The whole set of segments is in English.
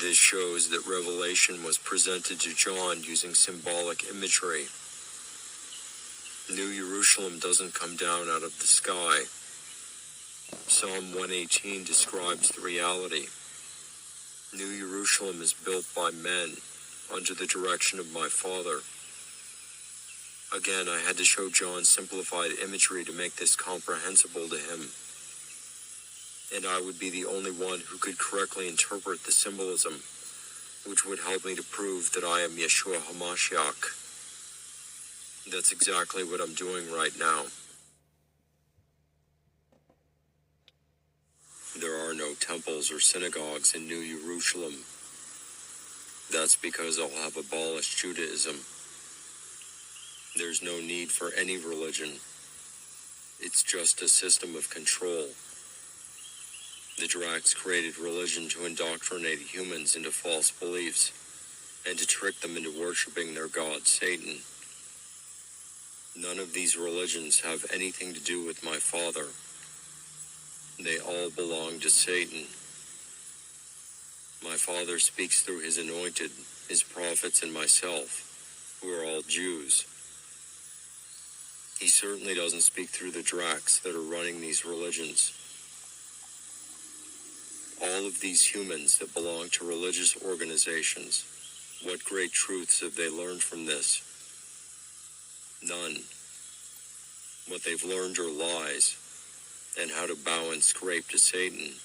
This shows that revelation was presented to John using symbolic imagery. New Jerusalem doesn't come down out of the sky. Psalm 118 describes the reality. New Jerusalem is built by men under the direction of my Father. Again, I had to show John simplified imagery to make this comprehensible to him. And I would be the only one who could correctly interpret the symbolism, which would help me to prove that I am Yeshua HaMashiach. That's exactly what I'm doing right now. There are no temples or synagogues in New Jerusalem. That's because I'll have abolished Judaism. There's no need for any religion. It's just a system of control. The Dracs created religion to indoctrinate humans into false beliefs and to trick them into worshiping their god Satan. None of these religions have anything to do with my Father. They all belong to Satan. My Father speaks through his anointed, his prophets, and myself, who are all Jews. He certainly doesn't speak through the Dracs that are running these religions. All of these humans that belong to religious organizations, what great truths have they learned from this? None. What they've learned are lies, and how to bow and scrape to Satan,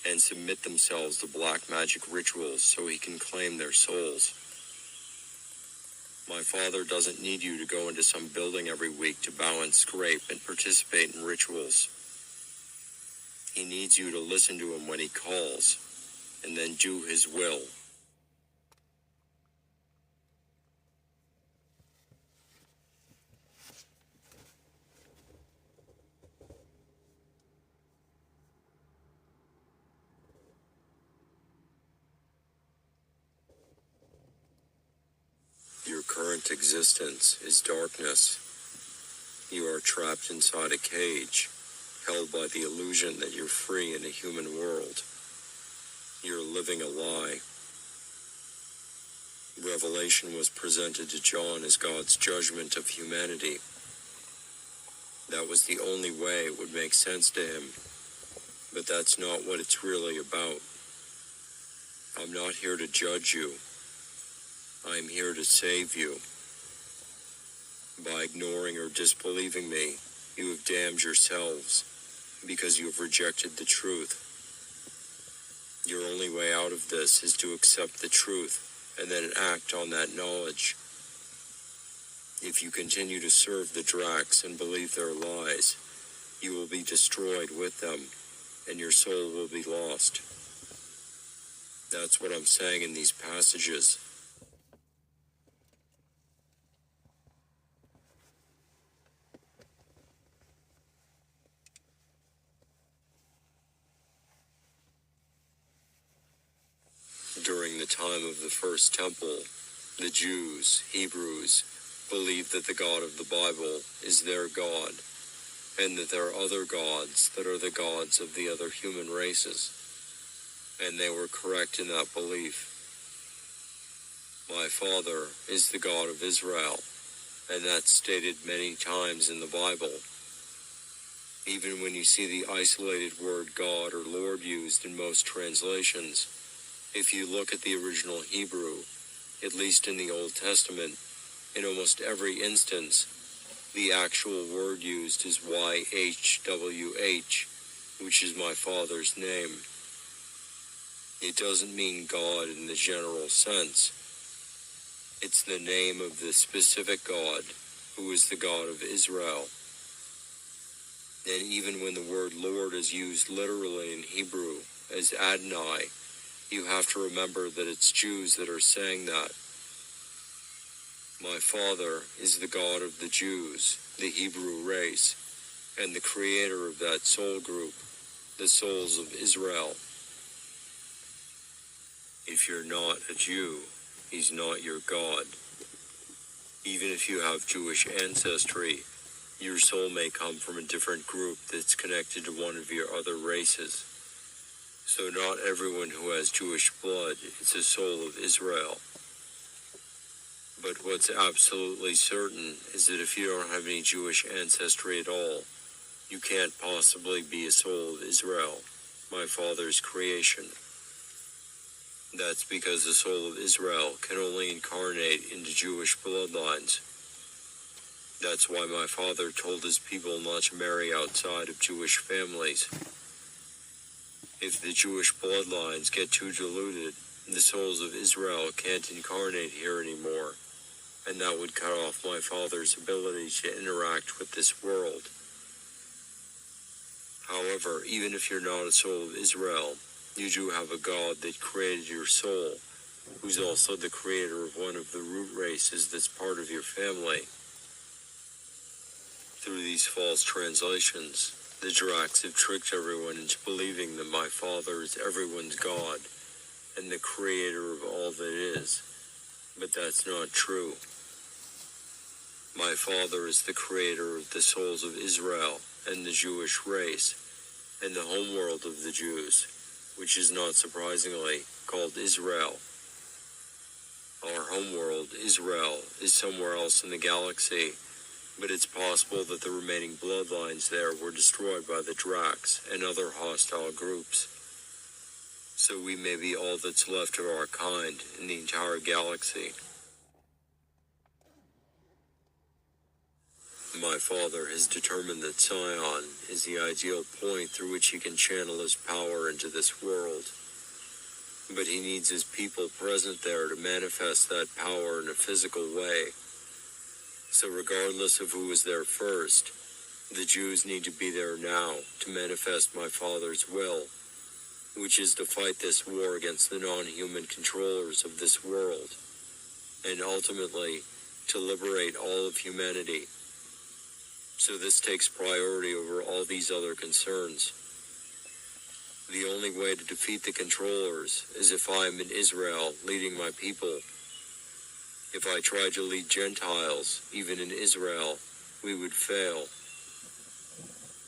and submit themselves to black magic rituals so he can claim their souls. My Father doesn't need you to go into some building every week to bow and scrape and participate in rituals. He needs you to listen to him when he calls, and then do his will. Your current existence is darkness. You are trapped inside a cage, held by the illusion that you're free in a human world. You're living a lie. Revelation was presented to John as God's judgment of humanity. That was the only way it would make sense to him. But that's not what it's really about. I'm not here to judge you. I'm here to save you. By ignoring or disbelieving me, you have damned yourselves, because you have rejected the truth. Your only way out of this is to accept the truth, and then act on that knowledge. If you continue to serve the Dracs and believe their lies, you will be destroyed with them, and your soul will be lost. That's what I'm saying in these passages. During the time of the First Temple, the Jews, Hebrews, believed that the God of the Bible is their God, and that there are other gods that are the gods of the other human races. And they were correct in that belief. My Father is the God of Israel, and that's stated many times in the Bible. Even when you see the isolated word God or Lord used in most translations, if you look at the original Hebrew, at least in the Old Testament, in almost every instance, the actual word used is YHWH, which is my Father's name. It doesn't mean God in the general sense. It's the name of the specific God, who is the God of Israel. And even when the word Lord is used literally in Hebrew as Adonai, you have to remember that it's Jews that are saying that. My Father is the God of the Jews, the Hebrew race, and the creator of that soul group, the souls of Israel. If you're not a Jew, he's not your God. Even if you have Jewish ancestry, your soul may come from a different group that's connected to one of your other races. So not everyone who has Jewish blood is a soul of Israel. But what's absolutely certain is that if you don't have any Jewish ancestry at all, you can't possibly be a soul of Israel, my Father's creation. That's because the soul of Israel can only incarnate into Jewish bloodlines. That's why my Father told his people not to marry outside of Jewish families. If the Jewish bloodlines get too diluted, the souls of Israel can't incarnate here anymore, and that would cut off my Father's ability to interact with this world. However, even if you're not a soul of Israel, you do have a God that created your soul, who's also the creator of one of the root races that's part of your family. Through these false translations, the Dracs have tricked everyone into believing that my Father is everyone's God and the creator of all that is, but that's not true. My Father is the creator of the souls of Israel and the Jewish race, and the homeworld of the Jews, which is not surprisingly called Israel. Our homeworld, Israel, is somewhere else in the galaxy, but it's possible that the remaining bloodlines there were destroyed by the Dracs and other hostile groups. So we may be all that's left of our kind in the entire galaxy. My Father has determined that Sion is the ideal point through which he can channel his power into this world. But he needs his people present there to manifest that power in a physical way. So regardless of who was there first, the Jews need to be there now to manifest my Father's will, which is to fight this war against the non-human controllers of this world, and ultimately to liberate all of humanity. So this takes priority over all these other concerns. The only way to defeat the controllers is if I am in Israel leading my people. If I tried to lead Gentiles, even in Israel, we would fail.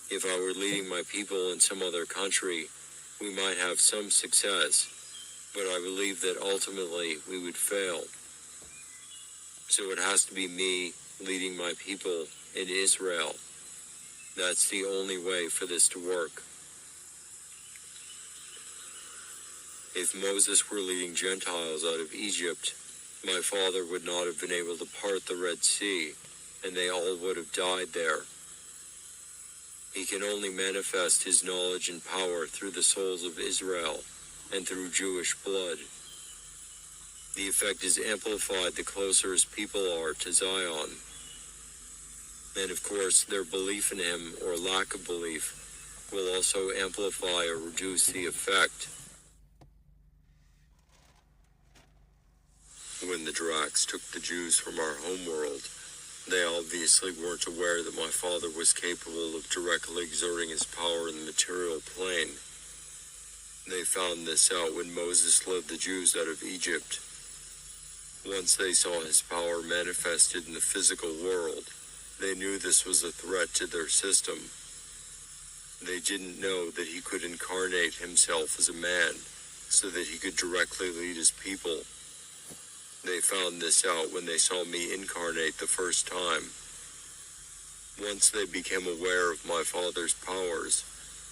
If I were leading my people in some other country, we might have some success, but I believe that ultimately we would fail. So it has to be me leading my people in Israel. That's the only way for this to work. If Moses were leading Gentiles out of Egypt, my Father would not have been able to part the Red Sea, and they all would have died there. He can only manifest his knowledge and power through the souls of Israel and through Jewish blood. The effect is amplified the closer his people are to Zion. And of course, their belief in him or lack of belief will also amplify or reduce the effect. When the Dracs took the Jews from our homeworld, they obviously weren't aware that my Father was capable of directly exerting his power in the material plane. They found this out when Moses led the Jews out of Egypt. Once they saw his power manifested in the physical world, they knew this was a threat to their system. They didn't know that he could incarnate himself as a man, so that he could directly lead his people. They found this out when they saw me incarnate the first time. Once they became aware of my Father's powers,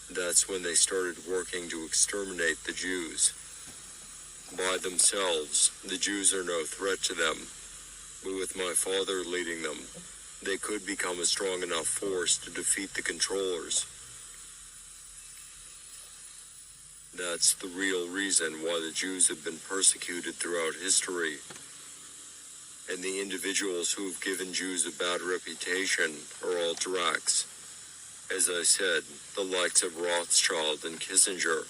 that's when they started working to exterminate the Jews. By themselves, the Jews are no threat to them, but with my Father leading them, they could become a strong enough force to defeat the controllers. That's the real reason why the Jews have been persecuted throughout history. And the individuals who have given Jews a bad reputation are all Dracs. As I said, the likes of Rothschild and Kissinger.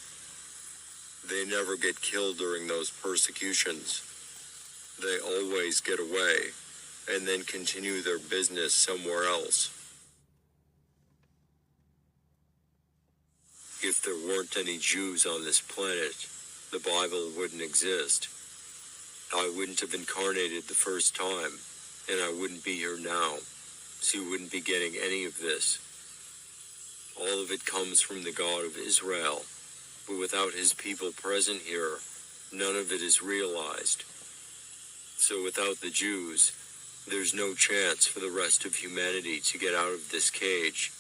They never get killed during those persecutions. They always get away, and then continue their business somewhere else. If there weren't any Jews on this planet, the Bible wouldn't exist. I wouldn't have incarnated the first time, and I wouldn't be here now, so you wouldn't be getting any of this. All of it comes from the God of Israel, but without his people present here, none of it is realized. So without the Jews, there's no chance for the rest of humanity to get out of this cage.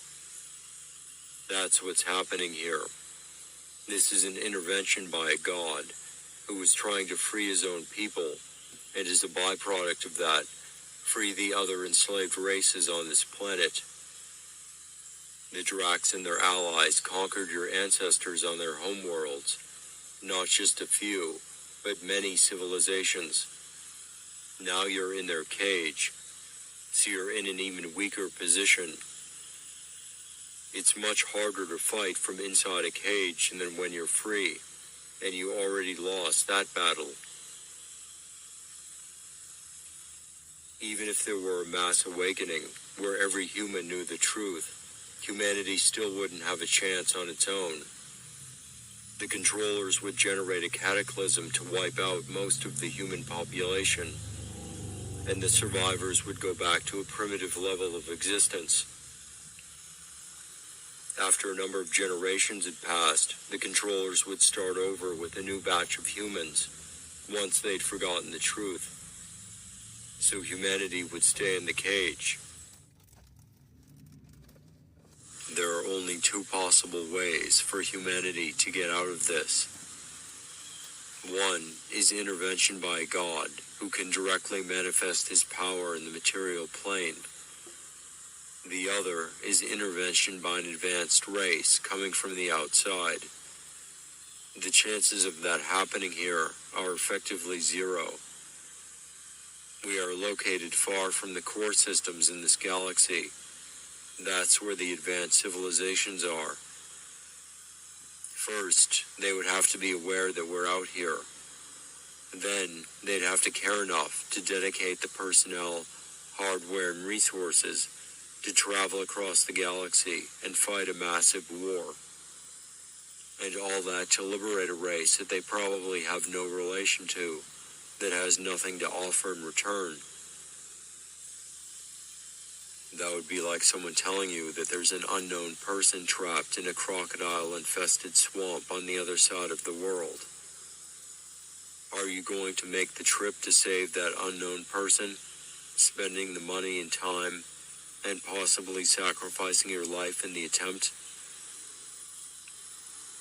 That's what's happening here. This is an intervention by a god who is trying to free his own people, and as a byproduct of that, free the other enslaved races on this planet. The Dracs and their allies conquered your ancestors on their homeworlds, not just a few, but many civilizations. Now you're in their cage, so you're in an even weaker position. It's much harder to fight from inside a cage than when you're free, and you already lost that battle. Even if there were a mass awakening where every human knew the truth, humanity still wouldn't have a chance on its own. The controllers would generate a cataclysm to wipe out most of the human population, and the survivors would go back to a primitive level of existence. After a number of generations had passed, the controllers would start over with a new batch of humans, once they'd forgotten the truth. So humanity would stay in the cage. There are only two possible ways for humanity to get out of this. One is intervention by God, who can directly manifest his power in the material plane. The other is intervention by an advanced race coming from the outside. The chances of that happening here are effectively zero. We are located far from the core systems in this galaxy. That's where the advanced civilizations are. First, they would have to be aware that we're out here. Then, they'd have to care enough to dedicate the personnel, hardware, and resources to travel across the galaxy and fight a massive war. And all that to liberate a race that they probably have no relation to, that has nothing to offer in return. That would be like someone telling you that there's an unknown person trapped in a crocodile-infested swamp on the other side of the world. Are you going to make the trip to save that unknown person, spending the money and time, and possibly sacrificing your life in the attempt?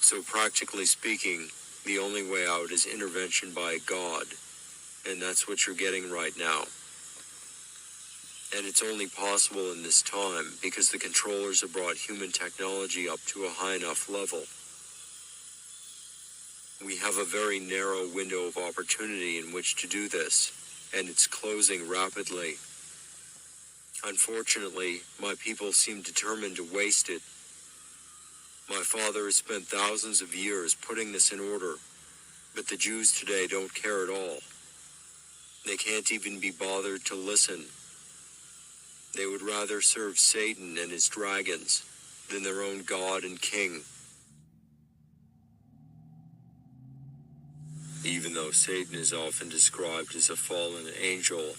So practically speaking, the only way out is intervention by a god, and that's what you're getting right now. And it's only possible in this time because the controllers have brought human technology up to a high enough level. We have a very narrow window of opportunity in which to do this, and it's closing rapidly. Unfortunately, my people seem determined to waste it. My father has spent thousands of years putting this in order, but the Jews today don't care at all. They can't even be bothered to listen. They would rather serve Satan and his dragons than their own God and King. Even though Satan is often described as a fallen angel,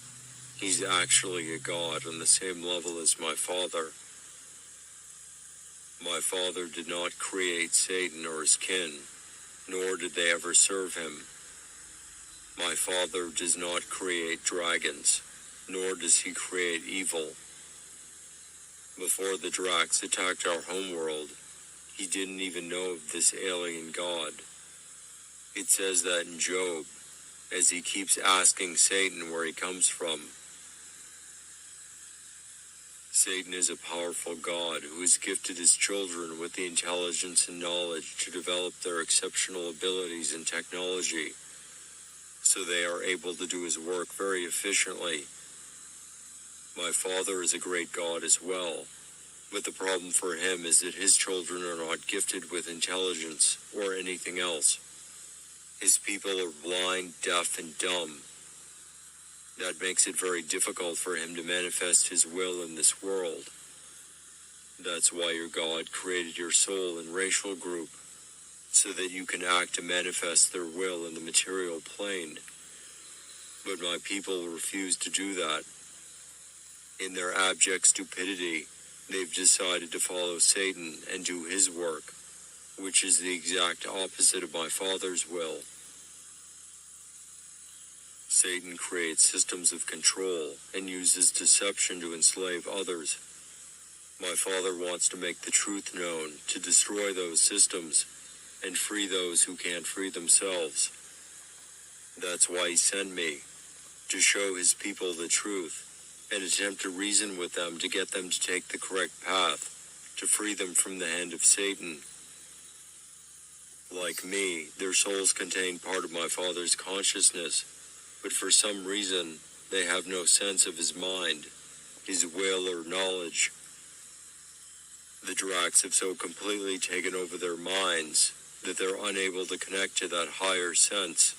he's actually a god on the same level as my father. My father did not create Satan or his kin, nor did they ever serve him. My father does not create dragons, nor does he create evil. Before the Dracs attacked our homeworld, he didn't even know of this alien god. It says that in Job, as he keeps asking Satan where he comes from. Satan is a powerful god who has gifted his children with the intelligence and knowledge to develop their exceptional abilities in technology, so they are able to do his work very efficiently. My father is a great god as well, but the problem for him is that his children are not gifted with intelligence or anything else. His people are blind, deaf, and dumb. That makes it very difficult for him to manifest his will in this world. That's why your God created your soul and racial group, so that you can act to manifest their will in the material plane. But my people refuse to do that. In their abject stupidity, they've decided to follow Satan and do his work. which is the exact opposite of my Father's will. Satan creates systems of control and uses deception to enslave others. My Father wants to make the truth known, to destroy those systems, and free those who can't free themselves. That's why he sent me, to show his people the truth, and attempt to reason with them to get them to take the correct path, to free them from the hand of Satan. Like me, their souls contain part of my Father's consciousness, but for some reason, they have no sense of his mind, his will or knowledge. The Dracs have so completely taken over their minds that they're unable to connect to that higher sense.